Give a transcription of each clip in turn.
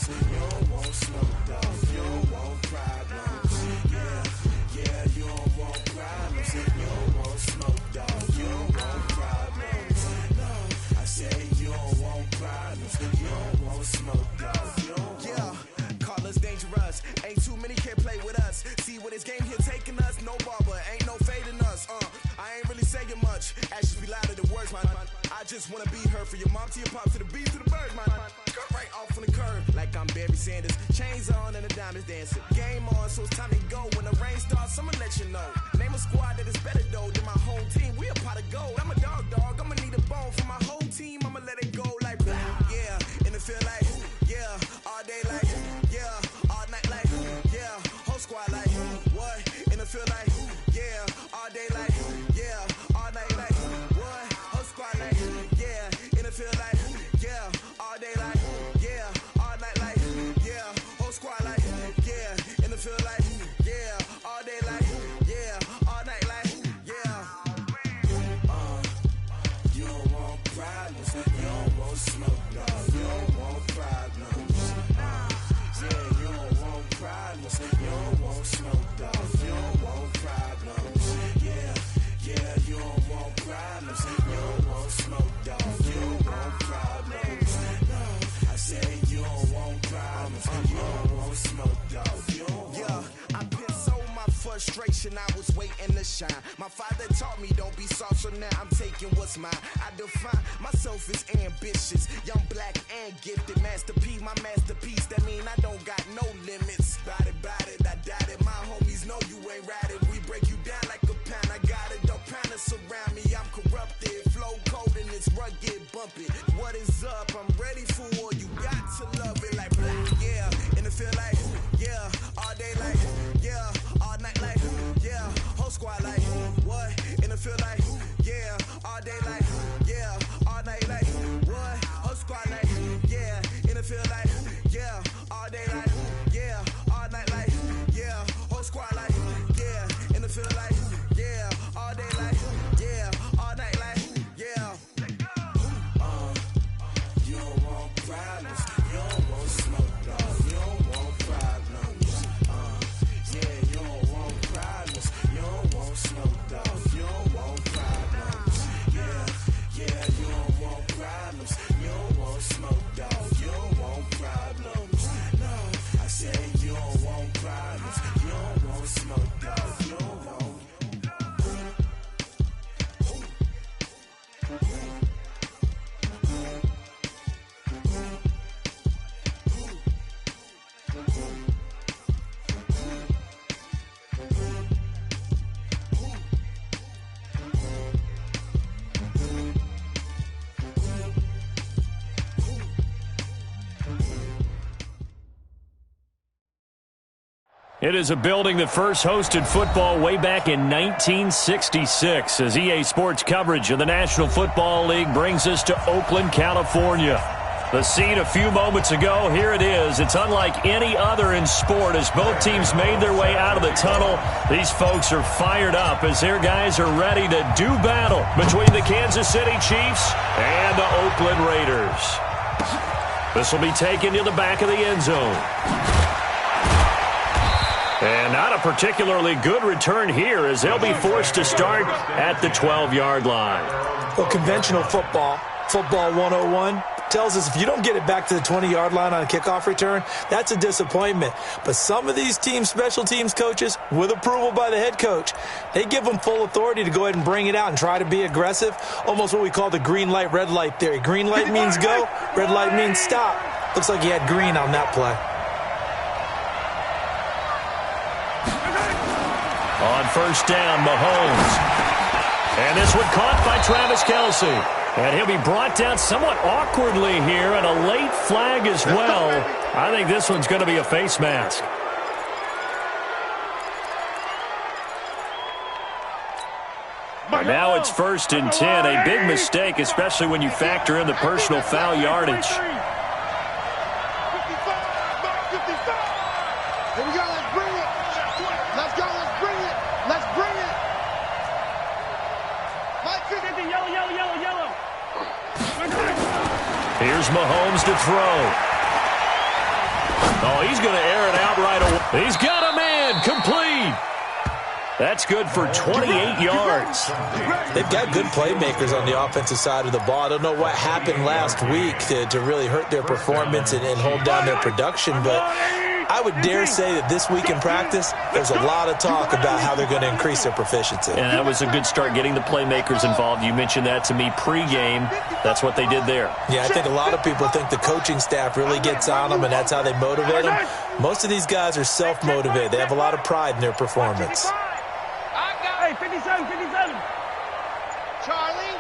You don't want smoke, dog. You don't want problems. Yeah, you don't want problems. You don't want smoke, dog. You don't want problems. No, I say you don't want problems. You don't want smoke, dog. You don't want. Call us dangerous. Ain't too many can play with us. See what this game here taking us. No barber, ain't no fading us. I ain't really saying much. Actions be louder than words, man. I just wanna be heard. For your mom to your pop to the beat to the bird, man. Cut right off on the curb like I'm Barry Sanders. Chains on and the diamonds dancing. Game on, so it's time to go. When the rain starts, I'ma let you know. Name a squad that is better though than my home team. We a pot of gold. I'm a dog. I'ma need a bone for my whole team. I'ma let it go like yeah. And it feel like yeah. All day like yeah. All night like yeah. Whole squad like what? And it feel like yeah. All day like yeah. All night like what? Whole squad like yeah. And it feel like yeah. All day like yeah. All night like yeah. Whole squad like yeah. And it feel like yeah. All day like yeah. All night like yeah. You don't want problems. You don't want smoke, dog. You don't want problems. Yeah, you don't want problems. You don't want smoke, dog. You don't want problems. Yeah, you don't want problems. You don't want smoke, dog. You don't want problems. No, I say you don't want problems. You don't want smoke, dog. You don't want. I pissed so my frustration. I was waiting to shine. My father taught me don't be soft, so now I'm taking what's mine. I define myself as ambitious, young, black, and gifted. Masterpiece, my masterpiece. That mean I don't got no limits. Bout it, I doubt it. My homies know you ain't ratted. We break you down like a pound. I got it, don't pound to surround me. I'm corrupted, flow cold and it's rugged, bump it. What is up? I'm ready for war. You got to love it like black, yeah. And it feel like yeah. All day like yeah. All night like yeah. Whole squad like what? And it feel like yeah. All day like yeah. All night like what? Whole squad like yeah. And it feel like yeah. All day like yeah. All night like yeah. Whole squad like yeah. And it feel like yeah. All day like yeah. All night like yeah. You don't want problems. You don't want smoke, dog. You don't want problems. Yeah, you don't want problems. You don't want smoke, dog. You don't want problems. Yeah, you don't want problems. You don't want smoke, dog. You don't want problems. No, I say you don't want problems. You don't want smoke, dog. You don't want. It is a building that first hosted football way back in 1966 as EA Sports coverage of the National Football League brings us to Oakland, California. The scene a few moments ago, here it is. It's unlike any other in sport as both teams made their way out of the tunnel. These folks are fired up as their guys are ready to do battle between the Kansas City Chiefs and the Oakland Raiders. This will be taken to the back of the end zone. And not a particularly good return here as they'll be forced to start at the 12-yard line. Well, conventional football 101, tells us if you don't get it back to the 20-yard line on a kickoff return, that's a disappointment. But some of these teams, special teams coaches, with approval by the head coach, they give them full authority to go ahead and bring it out and try to be aggressive, almost what we call the green light, red light theory. Green light means go, red light means stop. Looks like he had green on that play. On first down, Mahomes. And this one caught by Travis Kelce. And he'll be brought down somewhat awkwardly here, and a late flag as well. I think this one's going to be a face mask. And now it's 1st and 10. A big mistake, especially when you factor in the personal foul yardage. Here's Mahomes to throw. Oh, he's going to air it out right away. He's got a man. Complete. That's good for 28 yards. They've got good playmakers on the offensive side of the ball. I don't know what happened last week to really hurt their performance and hold down their production, but I would dare say that this week in practice, there's a lot of talk about how they're going to increase their proficiency. And that was a good start, getting the playmakers involved. You mentioned that to me pregame. That's what they did there. Yeah, I think a lot of people think the coaching staff really gets on them, and that's how they motivate them. Most of these guys are self-motivated. They have a lot of pride in their performance. Hey, 57, 57. Charlie.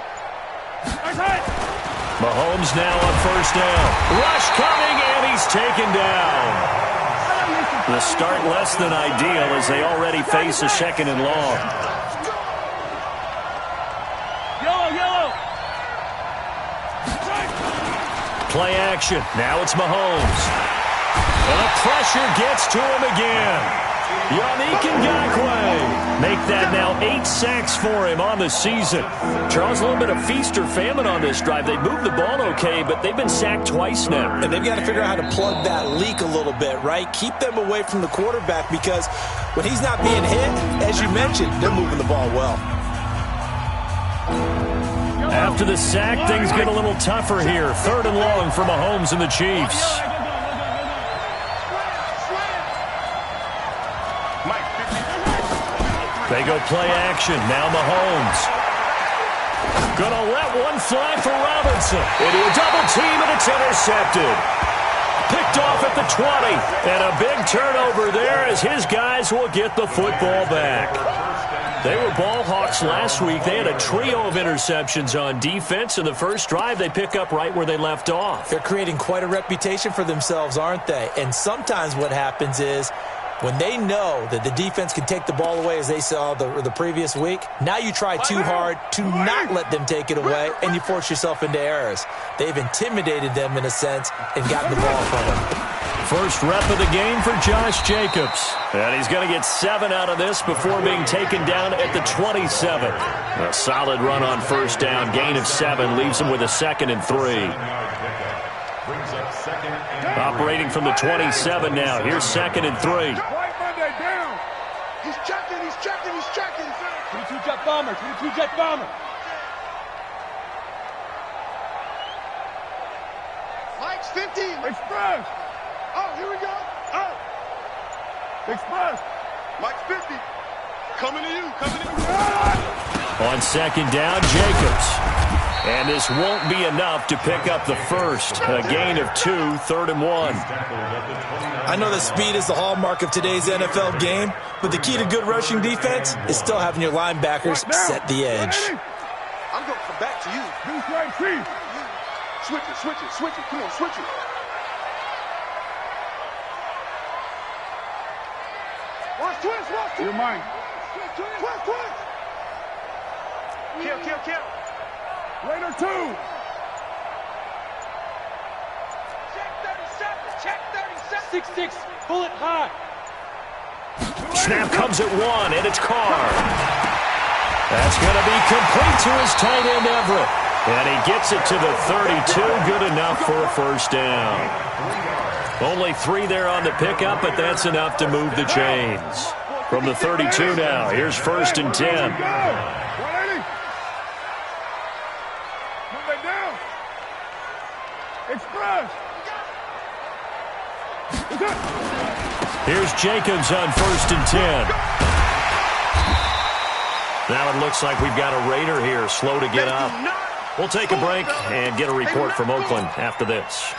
Mahomes now on first down. Rush coming, and he's taken down. The start less than ideal as they already face a second and long. Yellow. Play action. Now it's Mahomes. And the pressure gets to him again. Yannick Ngakoue make that now 8 sacks for him on the season. Charles, a little bit of feast or famine on this drive. They moved the ball okay, but they've been sacked twice now. And they've got to figure out how to plug that leak a little bit, right? Keep them away from the quarterback because when he's not being hit, as you mentioned, they're moving the ball well. After the sack, things get a little tougher here. 3rd and long for Mahomes and the Chiefs. They go play action. Now Mahomes. Gonna let one fly for Robinson. Into a double team, and it's intercepted. Picked off at the 20. And a big turnover there as his guys will get the football back. They were ball hawks last week. They had a trio of interceptions on defense. In the first drive, they pick up right where they left off. They're creating quite a reputation for themselves, aren't they? And sometimes what happens is when they know that the defense can take the ball away, as they saw the previous week, now you try too hard to not let them take it away, and you force yourself into errors. They've intimidated them in a sense and gotten the ball from them. First rep of the game for Josh Jacobs. And he's going to get 7 out of this before being taken down at the 27. A solid run on first down. Gain of 7 leaves him with a 2nd and 3. Operating from the 27 now. Here's 2nd and 3. He's checking. 22 jet bomber. Mike's 50. Express. Oh, here we go. Oh. Express. Mike's 50. Coming to you. On 2nd down, Jacobs. And this won't be enough to pick up the first. A gain of 2, 3rd and 1. I know that speed is the hallmark of today's NFL game, but the key to good rushing defense is still having your linebackers set the edge. I'm going to come back to you. Switch it. Come on, switch it. Watch twist. You're mine. Twist. Kill. Raider 2. Check 37. 6-6. Bullet high. Snap comes at 1, and it's Carr. That's going to be complete to his tight end, Everett. And he gets it to the 32. Good enough for a first down. Only 3 there on the pickup, but that's enough to move the chains. From the 32 now, here's 1st and 10. Express. Here's Jacobs on 1st and 10. Now it looks like we've got a Raider here, slow to get up. We'll take a break and get a report from Oakland after this.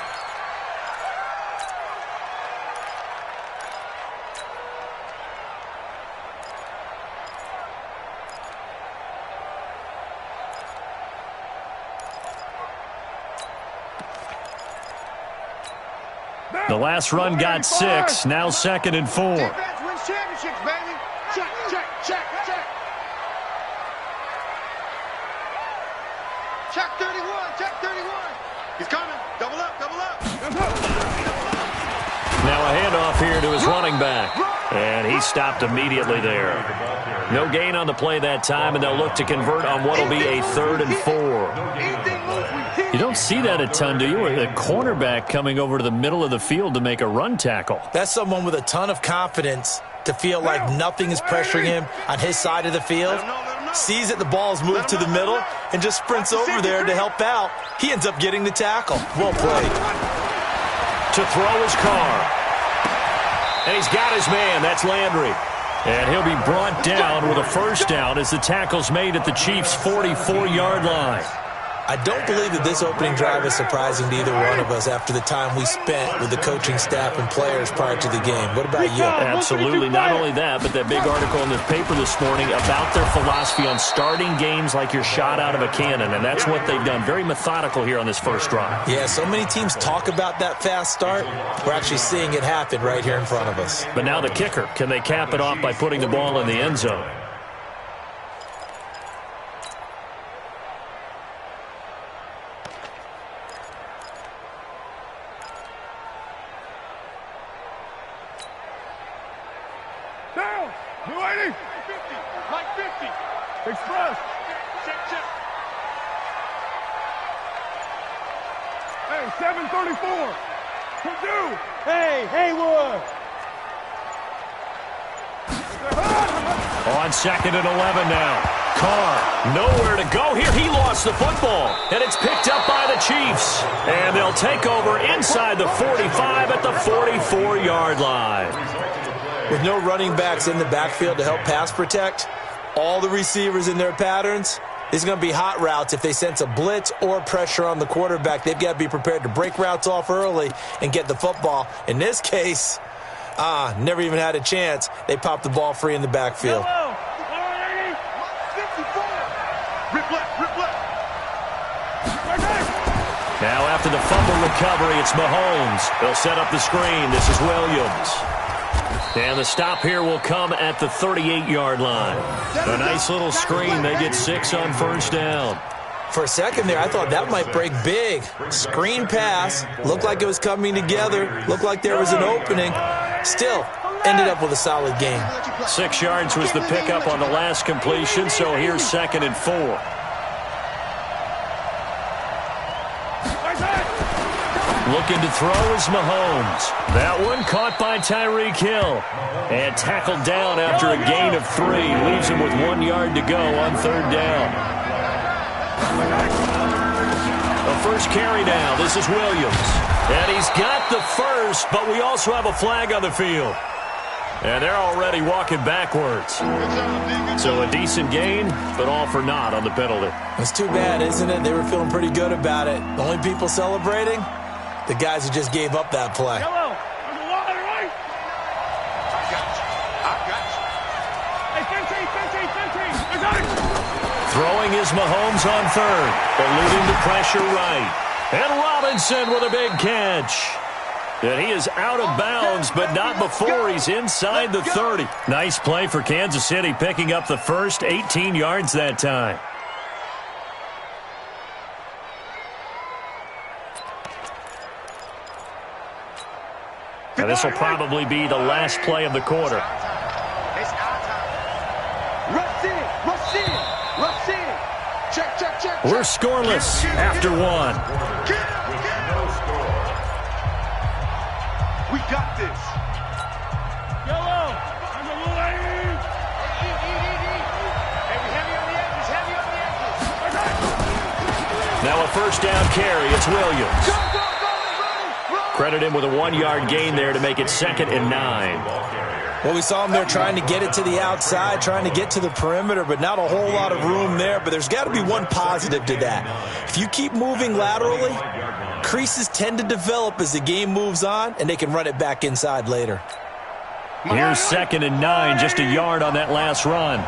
The last run got 6. Now 2nd and 4. Defense wins championships, baby. Check. Check 31. He's coming. Double up. Now a handoff here to his running back. And he stopped immediately there. No gain on the play that time, and they'll look to convert on what will be a 3rd and 4. You don't see that a ton, do you? A cornerback coming over to the middle of the field to make a run tackle. That's someone with a ton of confidence to feel like nothing is pressuring him on his side of the field. Sees that the ball's moved to the middle and just sprints over there to help out. He ends up getting the tackle. Well played. To throw his car. And he's got his man. That's Landry. And he'll be brought down with a first down as the tackle's made at the Chiefs' 44-yard line. I don't believe that this opening drive is surprising to either one of us after the time we spent with the coaching staff and players prior to the game. What about you? Absolutely. Not only that, but that big article in the paper this morning about their philosophy on starting games like you're shot out of a cannon, and that's what they've done. Very methodical here on this first drive. Yeah, so many teams talk about that fast start. We're actually seeing it happen right here in front of us. But now the kicker. Can they cap it off by putting the ball in the end zone? Express. Check. Hey, 734. Purdue. Hey, Haywood. On 2nd and 11 now. Carr, nowhere to go here. He lost the football, and it's picked up by the Chiefs. And they'll take over inside the 45 at the 44-yard line. With no running backs in the backfield to help pass protect, all the receivers in their patterns, it's going to be hot routes. If they sense a blitz or pressure on the quarterback, they've got to be prepared to break routes off early and get the football. In this case, never even had a chance. They popped the ball free in the backfield. Now after the fumble recovery, it's Mahomes. They'll set up the screen. This is Williams. And the stop here will come at the 38-yard line. A nice little screen. They get 6 on first down. For a second there, I thought that might break big. Screen pass. Looked like it was coming together. Looked like there was an opening. Still, ended up with a solid game. 6 yards was the pickup on the last completion, so here's 2nd and 4. Looking to throw is Mahomes. That one caught by Tyreek Hill. And tackled down after a gain of 3. Leaves him with 1 yard to go on 3rd down. A first carry now. This is Williams. And he's got the first, but we also have a flag on the field. And they're already walking backwards. So a decent gain, but all for naught on the penalty. It's too bad, isn't it? They were feeling pretty good about it. The only people celebrating? The guys who just gave up that play. Yellow. On the line, right? I got you. Hey, 15. Throwing is Mahomes on 3rd. Eluding the pressure right. And Robinson with a big catch. And he is out of bounds, but not before he's inside the 30. Nice play for Kansas City, picking up the first 18 yards that time. Now, this will probably be the last play of the quarter. We're scoreless after 1. We got this. Yellow. On the lane. Heavy on the edges. Now a first down carry. It's Williams. Credit him with a 1-yard gain there to make it 2nd and 9. Well, we saw him there trying to get it to the outside, trying to get to the perimeter, but not a whole lot of room there. But there's got to be one positive to that. If you keep moving laterally, creases tend to develop as the game moves on, and they can run it back inside later. Here's 2nd and 9, just a yard on that last run.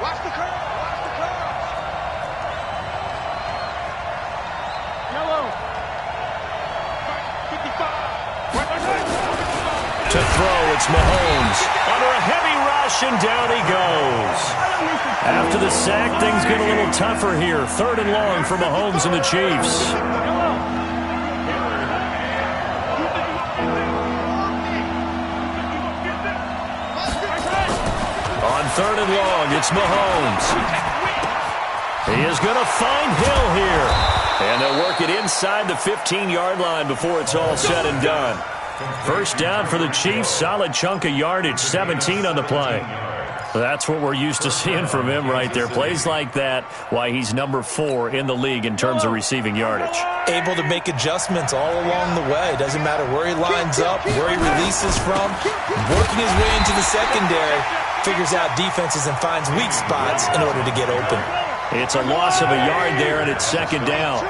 To throw, it's Mahomes. Under a heavy rush, and down he goes. After the sack, things get a little tougher here. 3rd and long for Mahomes and the Chiefs. 3rd and long. It's Mahomes. He is going to find Hill here. And they'll work it inside the 15-yard line before it's all said and done. First down for the Chiefs. Solid chunk of yardage. 17 on the play. That's what we're used to seeing from him right there. Plays like that, why he's number 4 in the league in terms of receiving yardage. Able to make adjustments all along the way. Doesn't matter where he lines up, where he releases from. Working his way into the secondary. Figures out defenses and finds weak spots in order to get open. It's a loss of a yard there, and it's 2nd down.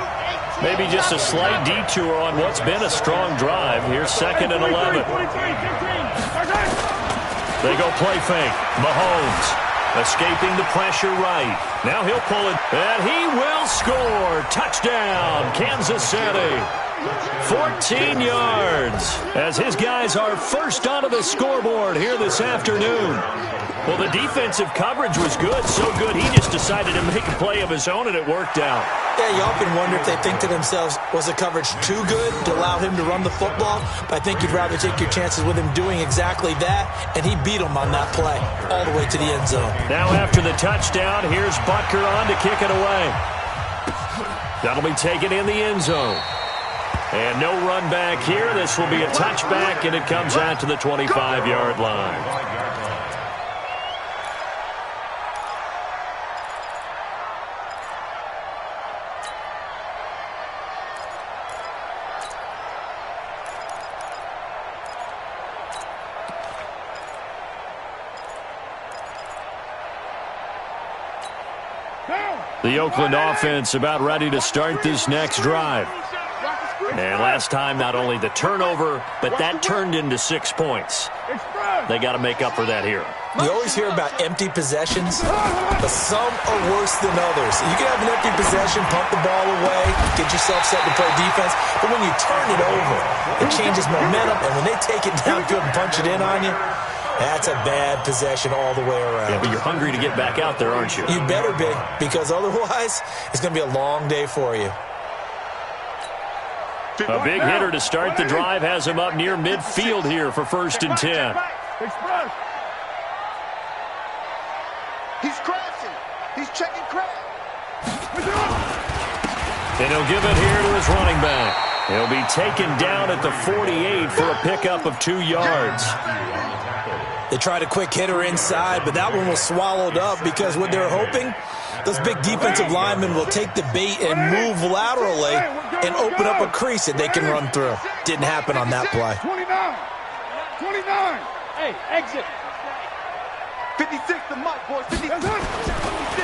Maybe just a slight detour on what's been a strong drive. Here's 2nd and 11. They go play fake. Mahomes escaping the pressure right. Now he'll pull it, and he will score. Touchdown, Kansas City. 14 yards as his guys are first onto the scoreboard here this afternoon. Well, the defensive coverage was good, so good he just decided to make a play of his own, and it worked out. Yeah, you often wonder if they think to themselves, was the coverage too good to allow him to run the football? But I think you'd rather take your chances with him doing exactly that, and he beat him on that play all the way to the end zone. Now after the touchdown, here's Butker on to kick it away. That'll be taken in the end zone. And no run back here. This will be a touchback, and it comes out to the 25-yard line. The Oakland offense about ready to start this next drive. And last time, not only the turnover, but that turned into 6 points. They got to make up for that here. You always hear about empty possessions, but some are worse than others. You can have an empty possession, pump the ball away, get yourself set to play defense, but when you turn it over, it changes momentum, and when they take it downfield and punch it in on you, that's a bad possession all the way around. Yeah, but you're hungry to get back out there, aren't you? You better be, because otherwise, it's going to be a long day for you. A big hitter to start the drive has him up near midfield here for 1st and 10. He's crashing. He's checking crash. And he'll give it here to his running back. He'll be taken down at the 48 for a pickup of 2 yards. They tried a quick hitter inside, but that one was swallowed up because what they're hoping, those big defensive linemen will take the bait and move laterally and open up a crease that they can run through. Didn't happen on that play. 29. Hey, exit. 56 the mic, boys. 56.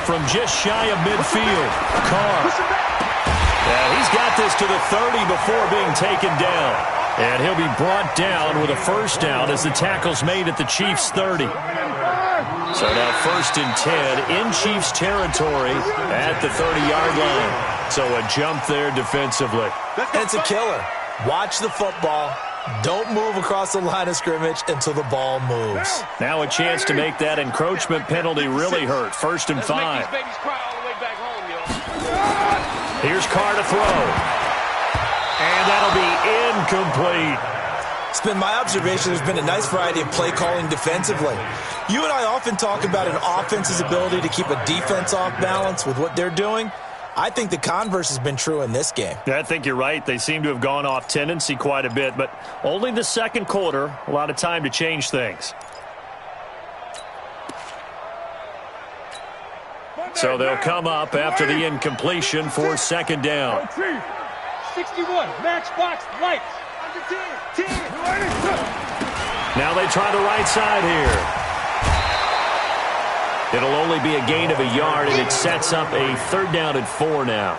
From just shy of midfield, Carr. Yeah, he's got this to the 30 before being taken down. And he'll be brought down with a 1st down as the tackle's made at the Chiefs' 30. So now 1st and 10 in Chiefs territory at the 30-yard line. So a jump there defensively. And it's a killer. Watch the football. Don't move across the line of scrimmage until the ball moves. Now a chance to make that encroachment penalty really hurt. 1st and 5. Here's Carr to throw. And that'll be incomplete. It's been my observation there's been a nice variety of play calling defensively. You and I often talk about an offense's ability to keep a defense off balance with what they're doing. I think the converse has been true in this game. Yeah, I think you're right. They seem to have gone off tendency quite a bit, but only the 2nd quarter, a lot of time to change things. So they'll come up after the incompletion for 2nd down. 61, matchbox, lights. Now they try the right side here. It'll only be a gain of a yard, and it sets up a 3rd down and 4 now.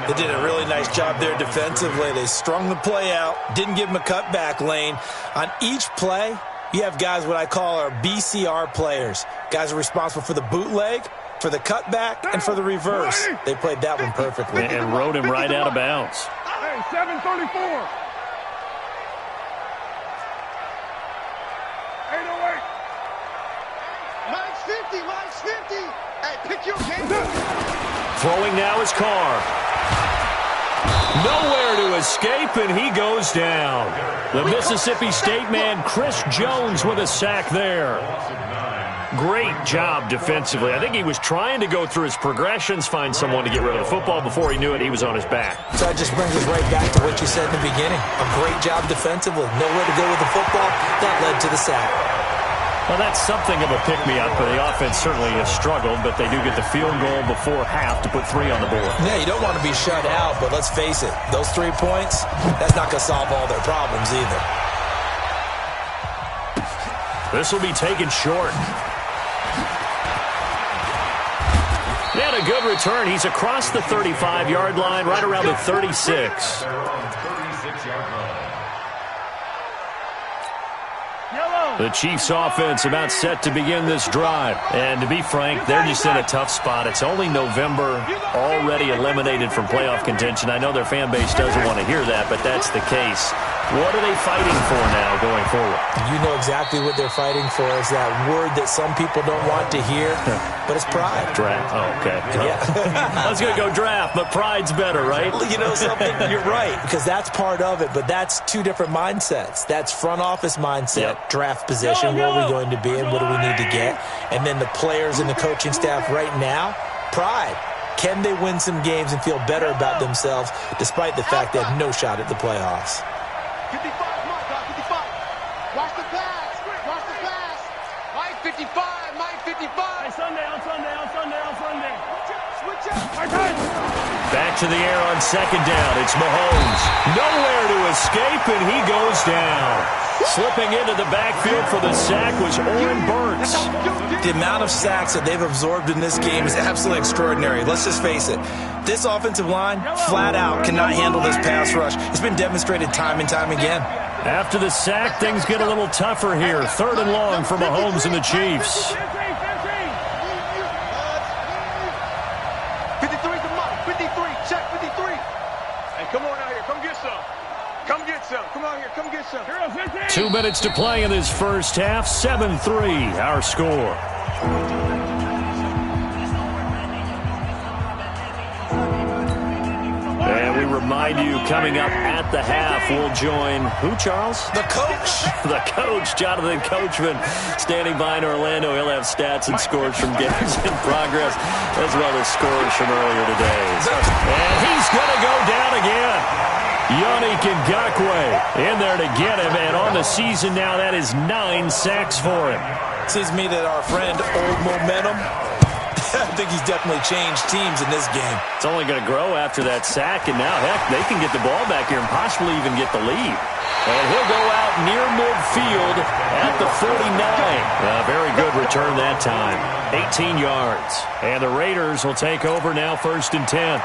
They did a really nice job there defensively. They strung the play out, didn't give them a cutback lane. On each play, you have guys what I call our BCR players. Guys are responsible for the bootleg, for the cutback, and for the reverse. They played that one perfectly. And rode him right out of bounds. Hey, 734. 808. Mine's 50. Mine's 50. Hey, pick your game. Throwing now is Carr. Nowhere to escape, and he goes down. The Mississippi State man, Chris Jones, with a sack there. Great job defensively. I think he was trying to go through his progressions, find someone to get rid of the football. Before he knew it, he was on his back. So that just brings us right back to what you said in the beginning. A great job defensively. Nowhere to go with the football. That led to the sack. Well, that's something of a pick-me-up. The offense certainly has struggled, but they do get the field goal before half to put 3 on the board. Yeah, you don't want to be shut out, but let's face it. Those 3 points, that's not going to solve all their problems either. This will be taken short. And a good return. He's across the 35-yard line, right around the 36. The Chiefs offense about set to begin this drive. And to be frank, they're just in a tough spot. It's only November, already eliminated from playoff contention. I know their fan base doesn't want to hear that, but that's the case. What are they fighting for now going forward? You know exactly what they're fighting for. Is that word that some people don't want to hear, but it's pride. Draft. Oh, okay. Yeah. I was going to go draft, but pride's better, right? You know something? You're right, because that's part of it, but that's 2 different mindsets. That's front office mindset, draft position, where are we going to be and what do we need to get? And then the players and the coaching staff right now, pride. Can they win some games and feel better about themselves despite the fact they have no shot at the playoffs? 55, Mike, 55. Watch the pass. Watch the pass. Mike 55, Mike 55. Hey, Sunday. Switch up. Back to the air on second down. It's Mahomes. Nowhere to escape, and he goes down. Slipping into the backfield for the sack was Oren Burks. The amount of sacks that they've absorbed in this game is absolutely extraordinary. Let's just face it. This offensive line, flat out, cannot handle this pass rush. It's been demonstrated time and time again. After the sack, things get a little tougher here. 3rd and long for Mahomes and the Chiefs. 53 to Mike. 53. Check 53. Hey, come on out here. Come get some. Come get some. Come on here. Come get some. 2 minutes to play in this first half. 7-3, our score. And we remind you, coming up at the half, we'll join who, Charles? The coach. The coach, Jonathan Coachman, standing by in Orlando. He'll have stats and scores from games in progress, as well as scores from earlier today. And he's going to go down again. Yannick Ngakoue in there to get him, and on the season now, that is 9 sacks for him. Seems to me that our friend Old Momentum, I think he's definitely changed teams in this game. It's only going to grow after that sack, and now, heck, they can get the ball back here and possibly even get the lead. And he'll go out near midfield at the 49. A very good return that time. 18 yards. And the Raiders will take over now, 1st and 10.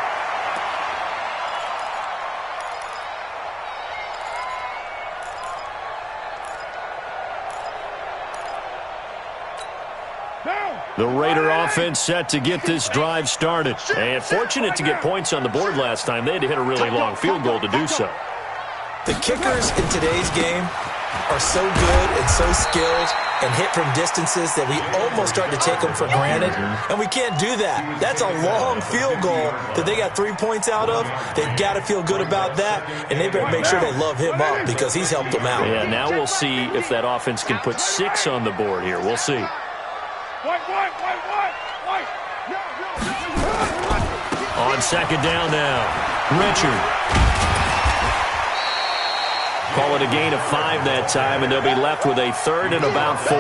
The Raider offense set to get this drive started. And fortunate to get points on the board last time. They had to hit a really long field goal to do so. The kickers in today's game are so good and so skilled and hit from distances that we almost start to take them for granted. And we can't do that. That's a long field goal that they got 3 points out of. They've got to feel good about that, and they better make sure they love him up because he's helped them out. Yeah, now we'll see if that offense can put 6 on the board here. We'll see. On second down now, Richard. Call it a gain of 5 that time, and they'll be left with a 3rd and about 4.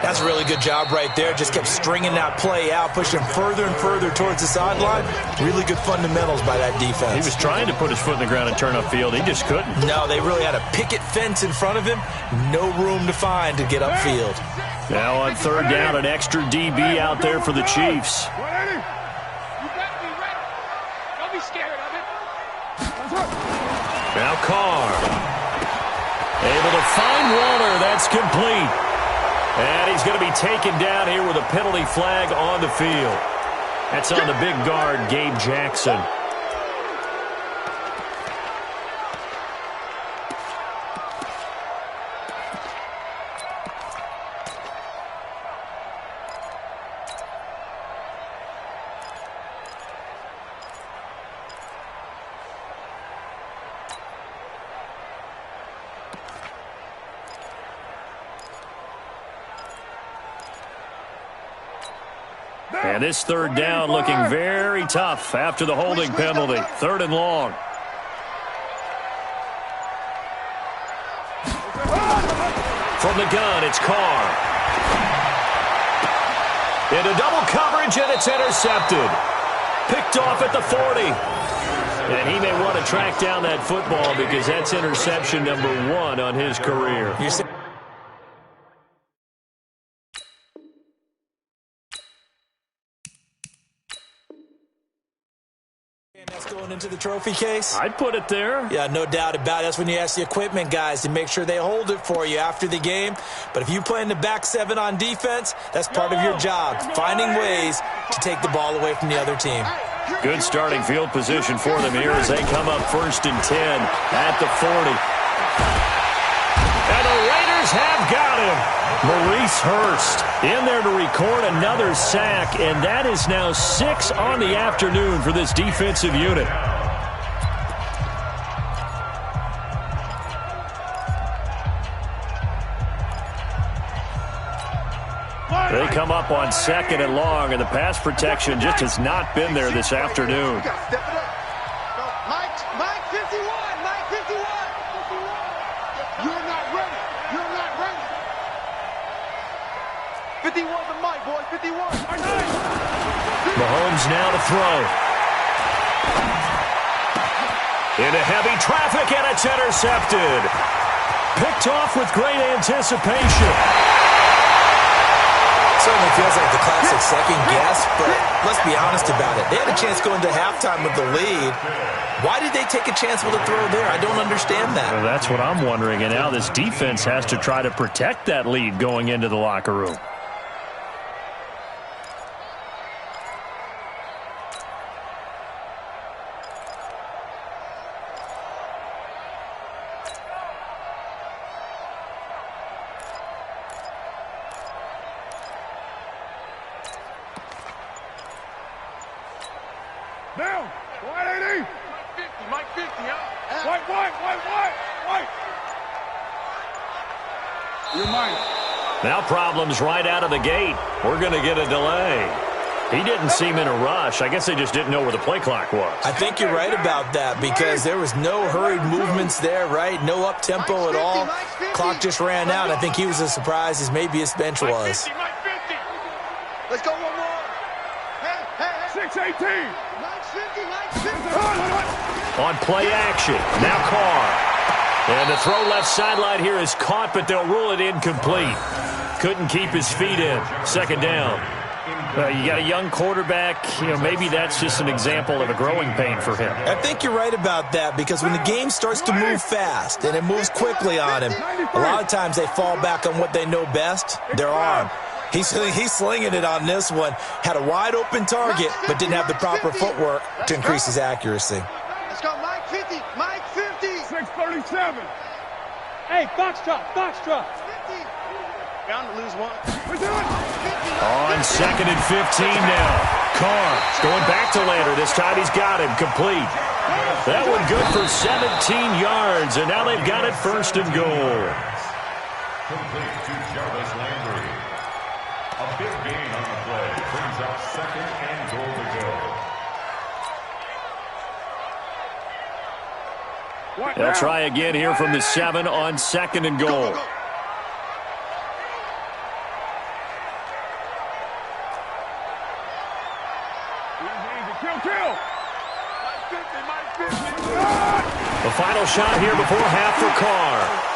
That's a really good job right there. Just kept stringing that play out, pushing further and further towards the sideline. Really good fundamentals by that defense. He was trying to put his foot in the ground and turn upfield. He just couldn't. No, they really had a picket fence in front of him. No room to find to get upfield. Now on 3rd down, an extra DB out there for the Chiefs. Now Carr. Able to find Waller. That's complete. And he's going to be taken down here with a penalty flag on the field. That's on the big guard, Gabe Jackson. And this third down looking very tough after the holding penalty. 3rd and long. From the gun, it's Carr. Into double coverage, and it's intercepted. Picked off at the 40. And he may want to track down that football because that's interception number 1 on his career. And that's going into the trophy case? I'd put it there. Yeah, no doubt about it. That's when you ask the equipment guys to make sure they hold it for you after the game. But if you play in the back 7 on defense, that's part of your job, finding ways to take the ball away from the other team. Good starting field position for them here as they come up 1st and 10 at the 40. And the Raiders have got him. Maurice Hurst in there to record another sack, and that is now 6 on the afternoon for this defensive unit. They come up on 2nd and long, and the pass protection just has not been there this afternoon. Mike 51, Mike 51. You're not ready. You're not ready. 51 to Mike, boy. 51. Mahomes now to throw. Into heavy traffic, and it's intercepted. Picked off with great anticipation. Certainly feels like the classic second guess, but let's be honest about it. They had a chance going to halftime with the lead. Why did they take a chance with a throw there? I don't understand that. Well, that's what I'm wondering, and now this defense has to try to protect that lead going into the locker room. Down. Wide 80. Mike 50, huh? White. You're mine. Now problems right out of the gate. We're going to get a delay. He didn't seem in a rush. I guess they just didn't know where the play clock was. I think you're right about that because there was no hurried movements there, right? No up-tempo at all. Clock just ran out. I think he was as surprised as maybe his bench was. Mike 50. Let's go one more. Hey. 6-18. Mike 50. On play action. Now Carr. And the throw left sideline here is caught, but they'll rule it incomplete. Couldn't keep his feet in. 2nd down. You got a young quarterback. Maybe that's just an example of a growing pain for him. I think you're right about that because when the game starts to move fast and it moves quickly on him, a lot of times they fall back on what they know best, their arm. He's slinging it on this one. Had a wide-open target, but didn't have the proper footwork to increase his accuracy. Let's go, Mike 50. Mike 50. 637. Hey, Foxtrot. 50. Bound to lose one. We're doing On 2nd and 15 now. Carr going back to Lander. This time he's got him complete. That one good for 17 yards, and now they've got it 1st and goal. Complete to Jarvis Landry. A big gain on the play brings up 2nd and goal to go. They'll try again here from the 7 on 2nd and goal. The final shot here before half for Carr.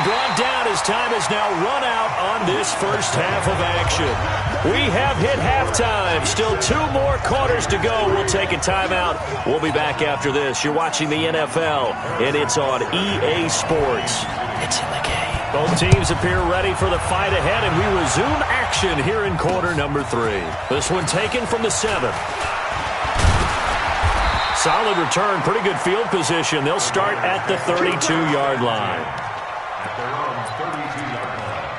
Brought down as time has now run out on this first half of action. We have hit halftime. Still 2 more quarters to go. We'll take a timeout. We'll be back after this. You're watching the NFL, and it's on EA Sports. It's in the game. Both teams appear ready for the fight ahead, and we resume action here in quarter number 3. This one taken from the 7. Solid return, pretty good field position. They'll start at the 32-yard line. At their own 32-yard line.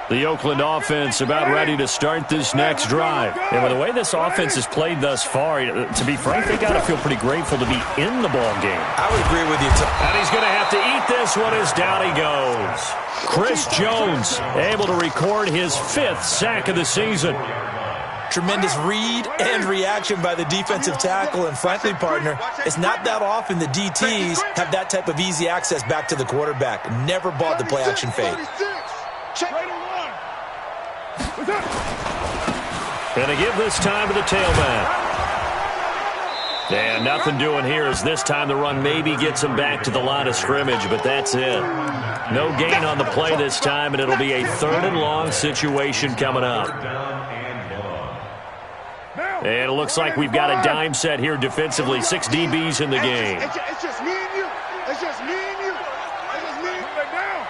The Oakland offense about ready to start this next drive. And with the way this offense has played thus far, to be frank, they got to feel pretty grateful to be in the ball game. I would agree with you, Tom. And he's going to have to eat this one as down he goes. Chris Jones able to record his 5th sack of the season. Tremendous read and reaction by the defensive tackle, and frankly, partner, it's not that often the DTs have that type of easy access back to the quarterback. Never bought the play-action fade. Gonna give this time to the tailback. And nothing doing here as this time the run maybe gets him back to the line of scrimmage, but that's it. No gain on the play this time, and it'll be a 3rd and long situation coming up. And it looks like we've got a dime set here defensively. 6 DBs in the game. It's just me and you. It's just me and you. It's just me. Put it down.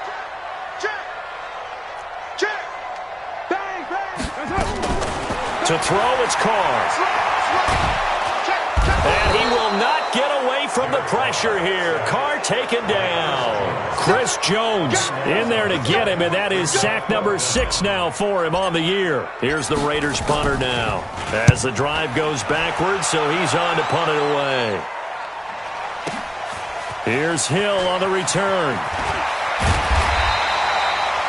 Check. Check. Bang, bang. To throw, it's Carr. And he will not get away from the pressure here. Carr taken down. Chris Jones in there to get him, and that is sack number 6 now for him on the year. Here's the Raiders punter now as the drive goes backwards, so he's on to punt it away. Here's Hill on the return.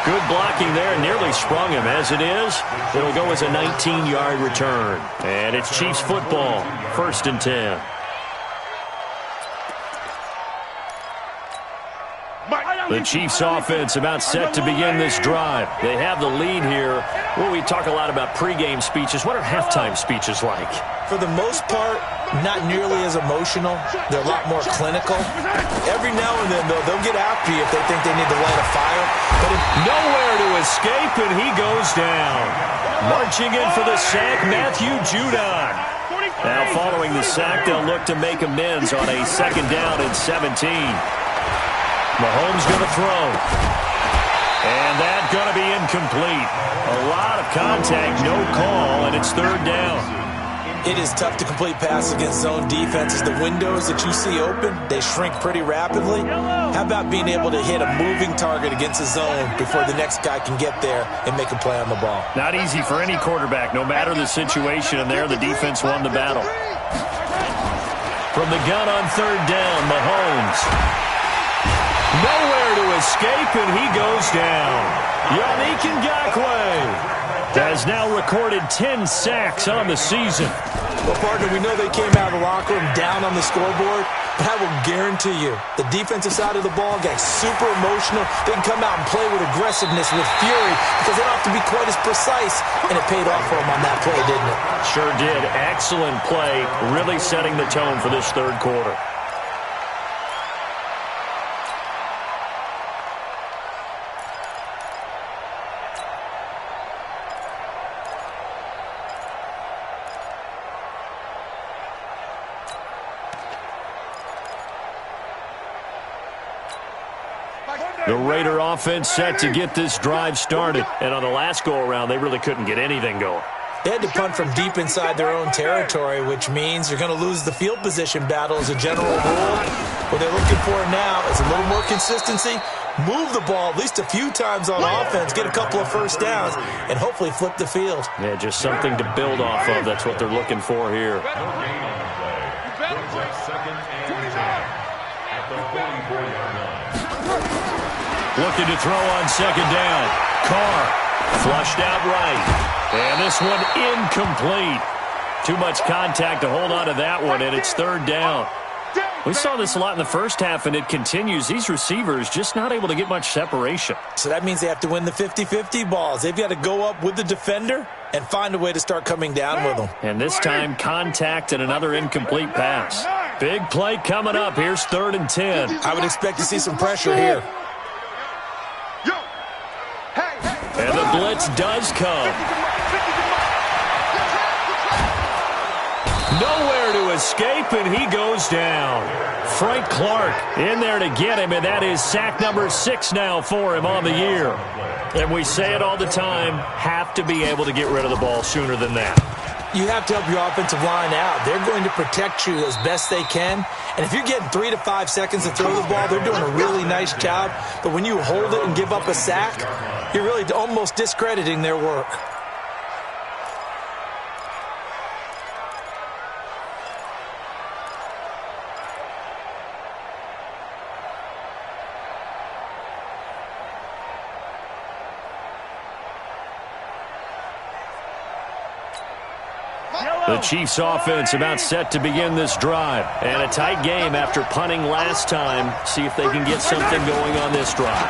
Good blocking there, nearly sprung him. As it is, it'll go as a 19-yard return. And it's Chiefs football, 1st and 10. The Chiefs offense about set to begin this drive. They have the lead here. Well, we talk a lot about pregame speeches. What are halftime speeches like? For the most part, not nearly as emotional. They're a lot more clinical. Every now and then, though, they'll get after you if they think they need to light a fire. But nowhere to escape, and he goes down. Marching in for the sack, Matthew Judon. Now, following the sack, they'll look to make amends on a 2nd down and 17. Mahomes going to throw. And that's going to be incomplete. A lot of contact, no call, and it's 3rd down. It is tough to complete passes against zone defenses. The windows that you see open, they shrink pretty rapidly. How about being able to hit a moving target against a zone before the next guy can get there and make a play on the ball? Not easy for any quarterback, no matter the situation, and there the defense won the battle. From the gun on 3rd down, Mahomes. Nowhere to escape, and he goes down. Yannick Ngakoue has now recorded 10 sacks on the season. Well, partner, we know they came out of the locker room down on the scoreboard, but I will guarantee you the defensive side of the ball got super emotional. They can come out and play with aggressiveness, with fury, because they don't have to be quite as precise, and it paid off for them on that play, didn't it? Sure did. Excellent play, really setting the tone for this 3rd quarter. The Raider offense set to get this drive started. And on the last go-around, they really couldn't get anything going. They had to punt from deep inside their own territory, which means you're going to lose the field position battle as a general rule. What they're looking for now is a little more consistency, move the ball at least a few times on offense, get a couple of 1st downs, and hopefully flip the field. Yeah, just something to build off of. That's what they're looking for here. Looking to throw on 2nd down. Carr flushed out right. And this one incomplete. Too much contact to hold on to that one, and it's 3rd down. We saw this a lot in the first half, and it continues. These receivers just not able to get much separation. So that means they have to win the 50-50 balls. They've got to go up with the defender and find a way to start coming down with them. And this time, contact and another incomplete pass. Big play coming up. Here's 3rd and 10. I would expect to see some pressure here. And the blitz does come. Nowhere to escape, and he goes down. Frank Clark in there to get him, and that is sack number 6 now for him on the year. And we say it all the time, have to be able to get rid of the ball sooner than that. You have to help your offensive line out. They're going to protect you as best they can. And if you're getting 3 to 5 seconds to throw the ball, they're doing a really nice job. But when you hold it and give up a sack, you're really almost discrediting their work. The Chiefs offense about set to begin this drive. And a tight game after punting last time. See if they can get something going on this drive.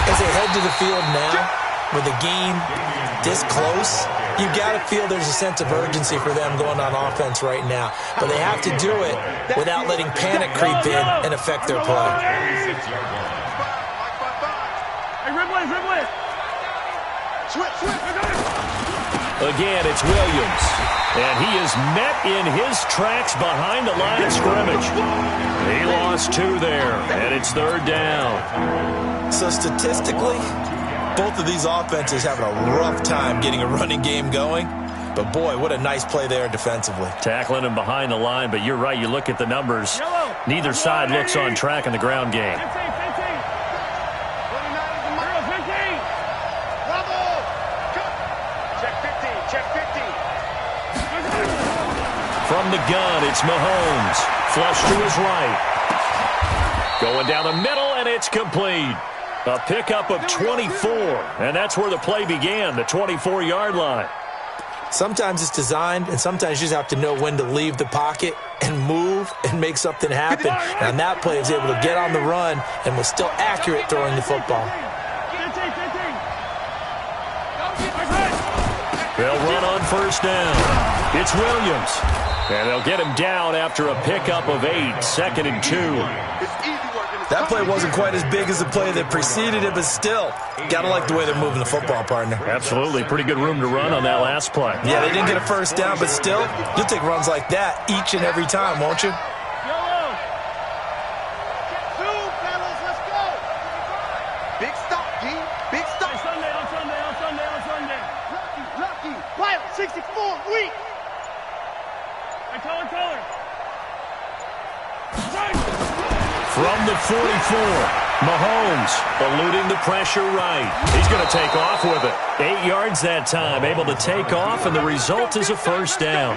As they head to the field now, with the game this close, you've got to feel there's a sense of urgency for them going on offense right now. But they have to do it without letting panic creep in and affect their play. Again, it's Williams. And he is met in his tracks behind the line of scrimmage. He lost 2 there, and it's 3rd down. So statistically, both of these offenses having a rough time getting a running game going. But, boy, what a nice play there defensively. Tackling him behind the line, but you're right. You look at the numbers. Neither side looks on track in the ground game. From the gun, it's Mahomes. Flush to his right. Going down the middle, and it's complete. A pickup of 24, and that's where the play began, the 24-yard line. Sometimes it's designed, and sometimes you just have to know when to leave the pocket and move and make something happen. And on that play, he was able to get on the run and was still accurate throwing the football. They'll run on 1st down. It's Williams. And they'll get him down after a pickup of 8, 2nd and 2. That play wasn't quite as big as the play that preceded it, but still, gotta like the way they're moving the football, partner. Absolutely. Pretty good room to run on that last play. Yeah, they didn't get a 1st down, but still, you'll take runs like that each and every time, won't you? Big stop, G. Big stop. Sunday. 64, weak. From the 44, Mahomes eluding the pressure right. He's going to take off with it. 8 yards that time, able to take off, and the result is a 1st down.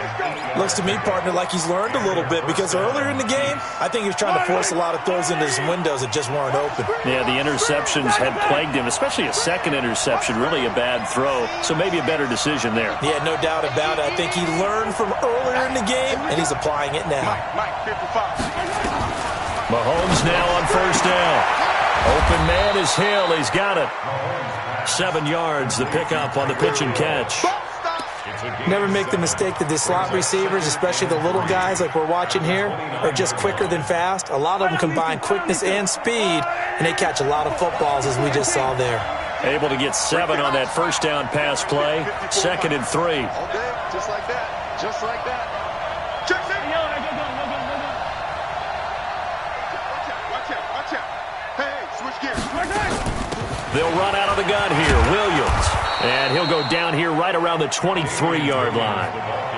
Looks to me, partner, like he's learned a little bit, because earlier in the game, I think he was trying to force a lot of throws into some windows that just weren't open. Yeah, the interceptions had plagued him, especially a second interception, really a bad throw, so maybe a better decision there. Yeah, no doubt about it. I think he learned from earlier in the game, and he's applying it now. Mike, 55. Mahomes now on 1st down. Open man is Hill. He's got it. 7 yards, the pickup on the pitch and catch. Never make the mistake that the slot receivers, especially the little guys like we're watching here, are just quicker than fast. A lot of them combine quickness and speed, and they catch a lot of footballs, as we just saw there. Able to get 7 on that 1st down pass play. 2nd and 3. Okay, just like that. Just like that. Jackson! Watch out. Hey, switch gears. They'll run out of the gun here. Williams. And he'll go down here right around the 23-yard line.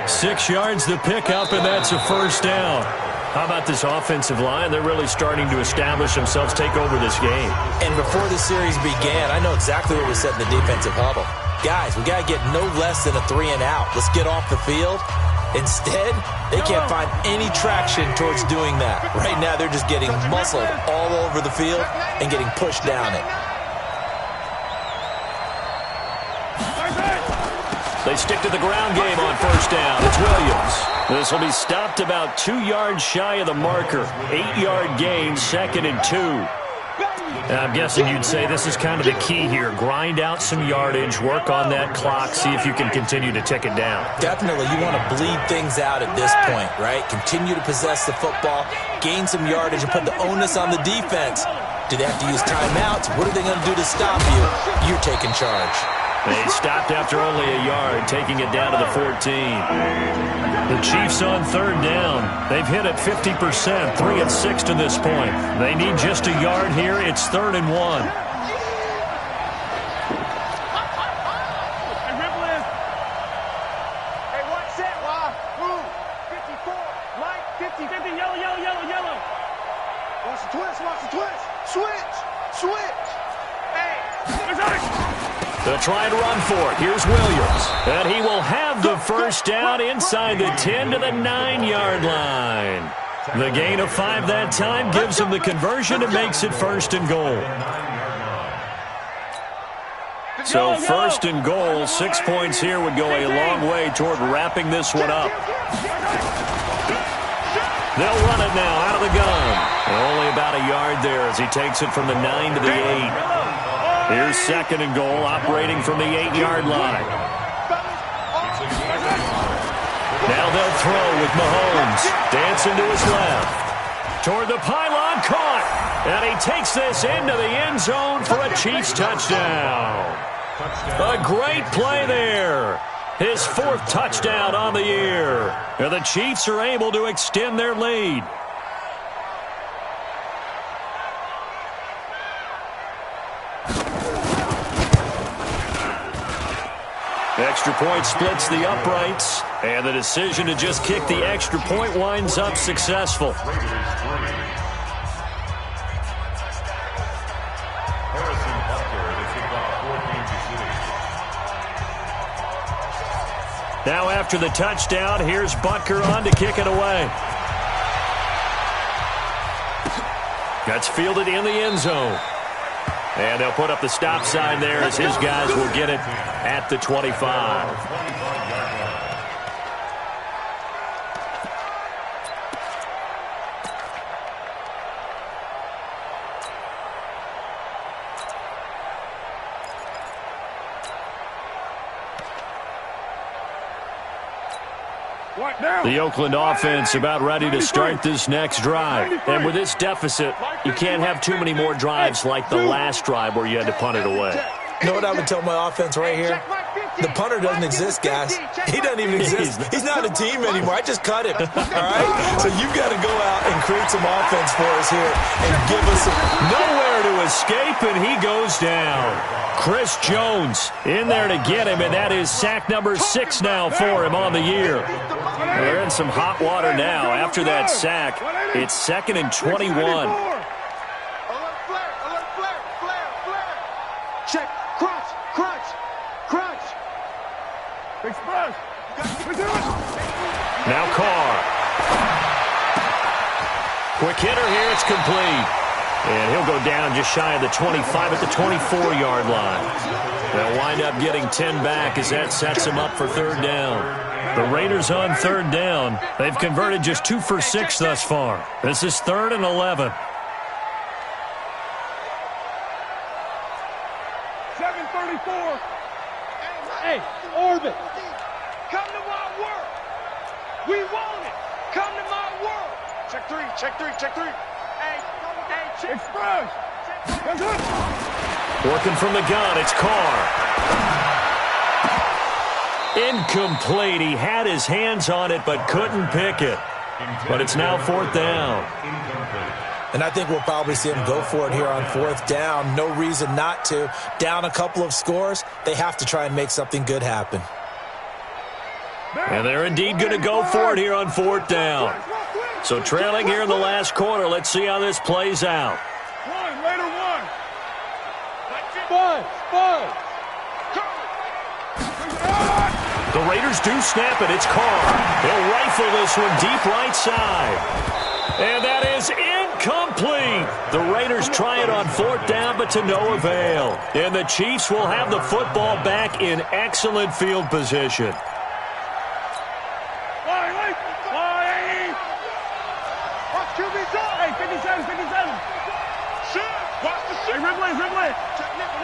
6 yards the pickup, and that's a 1st down. How about this offensive line? They're really starting to establish themselves, take over this game. And before the series began, I know exactly what was said in the defensive huddle. Guys, we got to get no less than a 3 and out. Let's get off the field. Instead, they can't find any traction towards doing that. Right now, they're just getting muscled all over the field and getting pushed down it. They stick to the ground game on 1st down. It's Williams. This will be stopped about 2 yards shy of the marker. 8-yard gain, 2nd and 2. I'm guessing you'd say this is kind of the key here. Grind out some yardage, work on that clock, see if you can continue to tick it down. Definitely, you want to bleed things out at this point, right? Continue to possess the football, gain some yardage, and put the onus on the defense. Do they have to use timeouts? What are they going to do to stop you? You're taking charge. They stopped after only a yard, taking it down to the 14. The Chiefs on 3rd down. They've hit it 50%, 3 of 6 to this point. They need just a yard here. It's 3rd and 1. try and run for it. Here's Williams. And he will have the first down inside the 10 to the 9-yard line. The gain of 5 that time gives him the conversion and makes it 1st and goal. So 1st and goal, 6 points here would go a long way toward wrapping this one up. They'll run it now out of the gun. And only about a yard there as he takes it from the 9 to the 8. Here's 2nd and goal, operating from the 8-yard line. Now they'll throw with Mahomes. Dancing to his left. Toward the pylon, caught. And he takes this into the end zone for a Chiefs touchdown. A great play there. His 4th touchdown on the year. And the Chiefs are able to extend their lead. Extra point splits the uprights, and the decision to just kick the extra point winds up successful. Now after the touchdown, here's Butker on to kick it away. That's fielded in the end zone. And they'll put up the stop sign there as his guys will get it at the 25. The Oakland offense about ready to start this next drive. And with this deficit, you can't have too many more drives like the last drive where you had to punt it away. You know what I would tell my offense right here? The punter doesn't exist, guys. He doesn't even exist. He's not a team anymore. I just cut him. All right? So you've got to go out and create some offense for us here and give us some... Nowhere to escape, and he goes down. Chris Jones in there to get him, and that is sack number 6 now for him on the year. Well, they're in some hot water now. After that sack, it's 2nd and 21. Check, crunch, crunch, crunch. Express. Now Carr. Quick hitter here, it's complete. And he'll go down just shy of the 25 at the 24-yard line. They'll wind up getting 10 back as that sets him up for 3rd down. The Raiders on 3rd down. They've converted just 2 for 6 thus far. This is 3rd and 11. 734. Hey, orbit. Come to my world. We want it. Come to my world. Check 3, check 3, check 3. Hey, check. Express. Working from the gun, it's Carr. Incomplete. He had his hands on it but couldn't pick it. But it's now 4th down. And I think we'll probably see him go for it here on 4th down. No reason not to. Down a couple of scores, they have to try and make something good happen. And they're indeed going to go for it here on 4th down. So trailing here in the last quarter, let's see how this plays out. Raider 1. Five. The Raiders do snap it. It's Carr. He'll rifle this one deep right side. And that is incomplete. The Raiders try it on 4th down, but to no avail. And the Chiefs will have the football back in excellent field position. Watch QB drop. Hey, 57. Shit. Watch the shit. Hey, Ridley. Check nickel.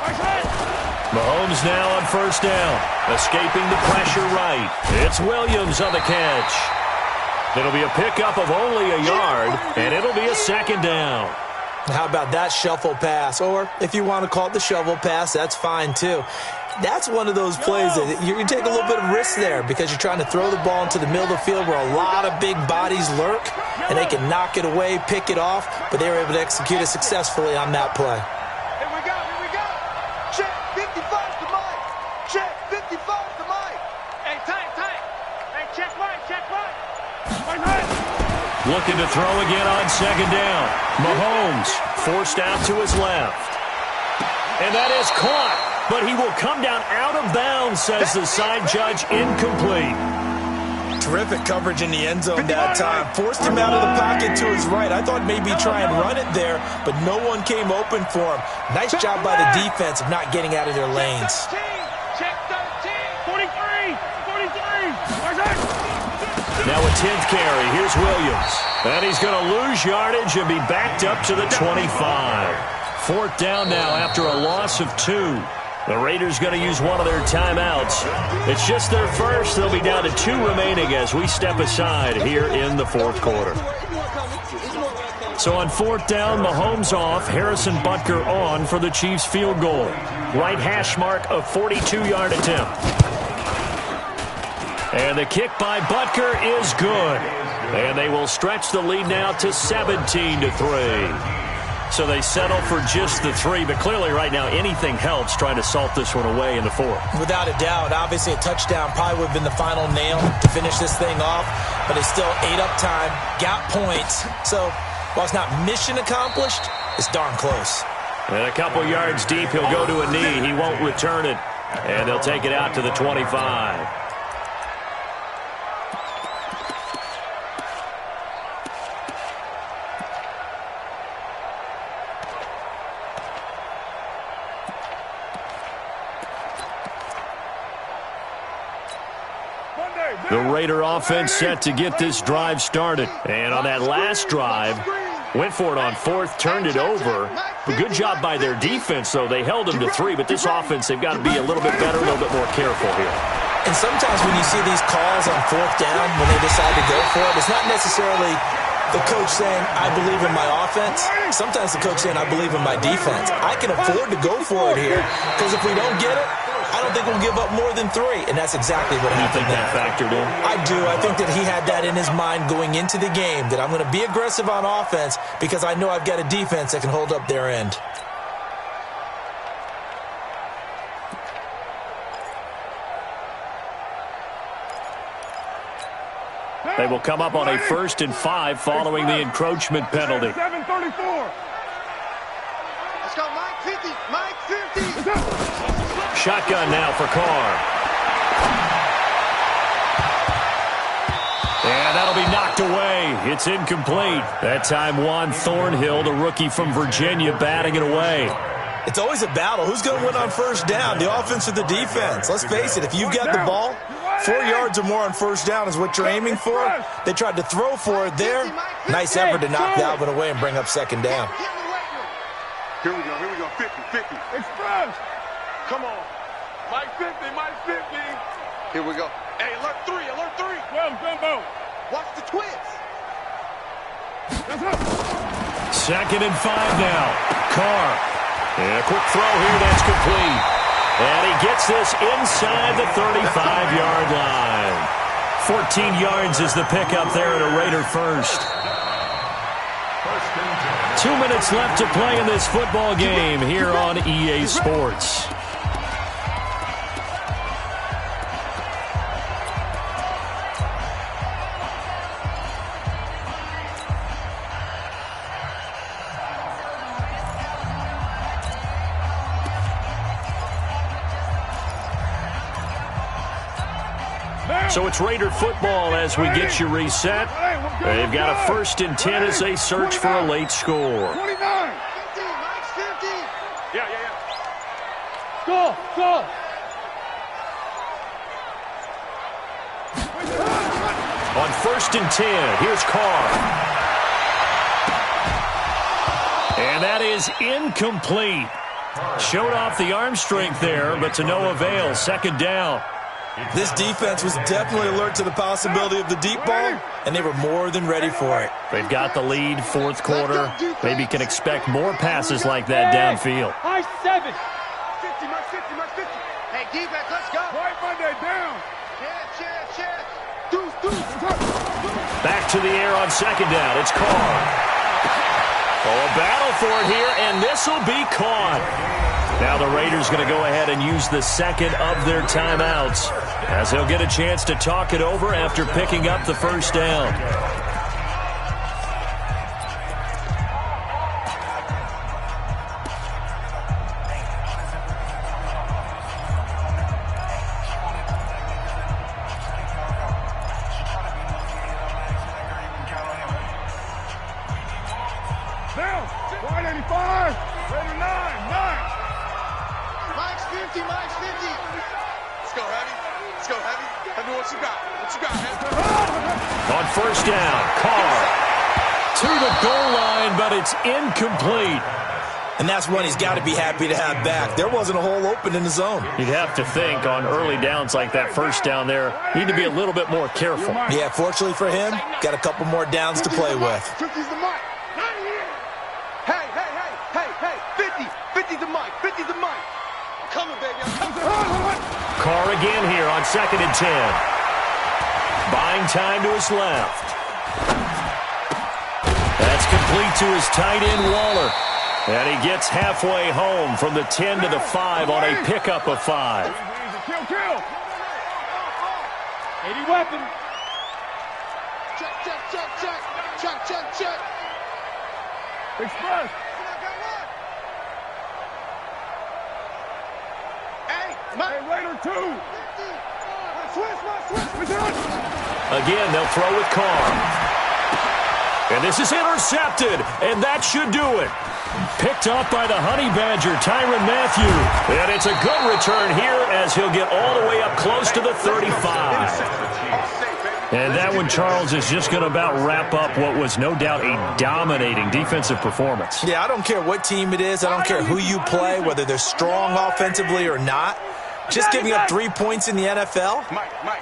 Nice hit. Mahomes now on 1st down. Escaping the pressure right. It's Williams on the catch. It'll be a pickup of only a yard, and it'll be a 2nd down. How about that shuffle pass? Or if you want to call it the shovel pass, that's fine too. That's one of those plays that you can take a little bit of risk there because you're trying to throw the ball into the middle of the field where a lot of big bodies lurk, and they can knock it away, pick it off, but they were able to execute it successfully on that play. Here we go. Check 55 to Mike. Check 55 to Mike. Hey, tank. Hey, check right. Looking to throw again on 2nd down. Mahomes forced out to his left. And that is caught, but he will come down out of bounds, says the side judge, incomplete. Terrific coverage in the end zone that time. Forced him out of the pocket to his right. I thought maybe try and run it there, but no one came open for him. Nice job by the defense of not getting out of their lanes. Check 13. 43. 43. Now a 10th carry. Here's Williams. And he's going to lose yardage and be backed up to the 25. 4th down now after a loss of 2. The Raiders going to use one of their timeouts. It's just their first. They'll be down to 2 remaining as we step aside here in the 4th quarter. So on 4th down, Mahomes off, Harrison Butker on for the Chiefs field goal. Right hash mark, a 42-yard attempt. And the kick by Butker is good. And they will stretch the lead now to 17-3. So they settle for just the 3, but clearly right now anything helps trying to salt this one away in the 4th. Without a doubt, obviously a touchdown probably would have been the final nail to finish this thing off, but it's still ate up time, got points. So while it's not mission accomplished, it's darn close. And a couple yards deep, he'll go to a knee. He won't return it, and they'll take it out to the 25. The Raider offense set to get this drive started. And on that last drive, went for it on 4th, turned it over. A good job by their defense, though. They held them to 3, but this offense, they've got to be a little bit better, a little bit more careful here. And sometimes when you see these calls on 4th down, when they decide to go for it, it's not necessarily the coach saying, I believe in my offense. Sometimes the coach saying, I believe in my defense. I can afford to go for it here, because if we don't get it, I don't think we'll give up more than 3, and that's exactly what happened. You think that factored in? I do. I think that he had that in his mind going into the game, that I'm going to be aggressive on offense because I know I've got a defense that can hold up their end. They will come up on a 1st and 5 following the encroachment penalty. 7:34. Let's go, Mike 50. Mike 50. Shotgun now for Carr. And that'll be knocked away. It's incomplete. That time Juan Thornhill, the rookie from Virginia, batting it away. It's always a battle. Who's going to win on 1st down, the offense or the defense? Let's face it, if you've got the ball, 4 yards or more on 1st down is what you're aiming for. They tried to throw for it there. Nice effort to knock Dalvin away and bring up 2nd down. Here we go. 50. Express. Come on. Mike 50. Here we go. Hey, alert 3. 12, Jumbo. Watch the twist. 2nd and 5 now. Carr. And a quick throw here, that's complete. And he gets this inside the 35-yard line. 14 yards is the pickup there at a Raider first. 2 minutes left to play in this football game here on EA Sports. So it's Raider football as we get you reset. They've got a 1st and 10 as they search for a late score. 29. 50. Yeah. Go. On 1st and 10, here's Carr. And that is incomplete. Showed off the arm strength there, but to no avail. 2nd down. This defense was definitely alert to the possibility of the deep ball, and they were more than ready for it. They've got the lead, 4th quarter. Maybe can expect more passes like that downfield. High 7. 50. Hey, defense, let's go. Right Monday, down. Chance. Deuce. Back to the air on 2nd down. It's Carr. Oh, a battle for it here, and this will be caught. Now the Raiders going to go ahead and use the 2nd of their timeouts as they'll get a chance to talk it over after picking up the 1st down. Let's go, heavy. Let's go, heavy. Tell me what you got. What you got, heavy? On first down, Carr to the goal line, but it's incomplete. And that's one he's got to be happy to have back. There wasn't a hole open in the zone. You'd have to think on early downs like that first down there, need to be a little bit more careful. Yeah, fortunately for him, got a couple more downs to play with. 50's the mic. Hey, hey, hey, hey, hey. 50's the mic. 50's the mic. I'm coming, baby. I'm coming. Carr again here on 2nd and 10. Buying time to his left. That's complete to his tight end, Waller. And he gets halfway home from the 10 to the 5 on a pickup of 5. Kill. 80 weapon. Check. Express. Hey, Raider 2. Switch. Again, they'll throw with Carr. And this is intercepted, and that should do it. Picked up by the Honey Badger, Tyrann Mathieu. And it's a good return here as he'll get all the way up close to the 35. And that one, Charles, is just going to about wrap up what was no doubt a dominating defensive performance. Yeah, I don't care what team it is. I don't care who you play, whether they're strong offensively or not. Just giving up 3 points in the NFL,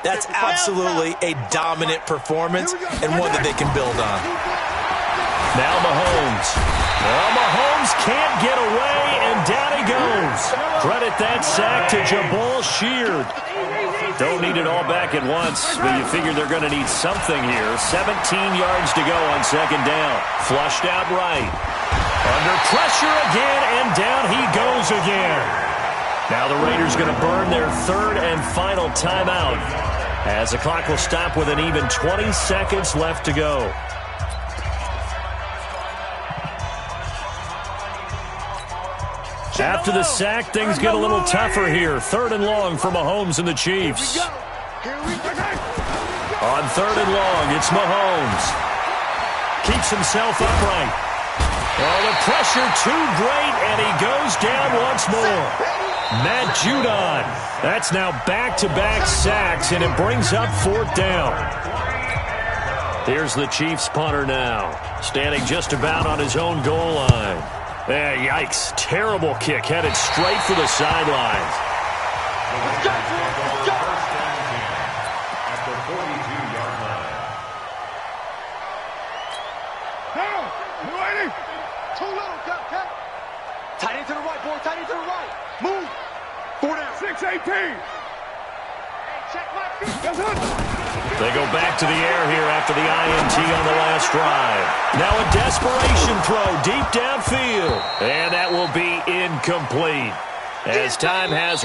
that's absolutely a dominant performance and one that they can build on. Now Mahomes. Well, Mahomes can't get away, and down he goes. Credit that sack to Jabal Sheard. Don't need it all back at once, but you figure they're going to need something here. 17 yards to go on 2nd down. Flushed out right. Under pressure again, and down he goes again. Now the Raiders going to burn their 3rd and final timeout as the clock will stop with an even 20 seconds left to go. After the sack, things get a little tougher here. 3rd and long for Mahomes and the Chiefs. On 3rd and long, it's Mahomes. Keeps himself upright. Oh, the pressure too great, and he goes down once more. Matt Judon. That's now back-to-back sacks, and it brings up 4th down. Here's the Chiefs punter now, standing just about on his own goal line. Yikes. Terrible kick headed straight for the sidelines. Let's go. At the 42-yard line. Down. You ready? Too little, cut. Tight end to the right, boy. Tight end to the right. Move. 4 down. 6-18. Hey, check my feet. They go back to the air here after the INT on the last drive. Now a desperation throw deep downfield. And that will be incomplete as time has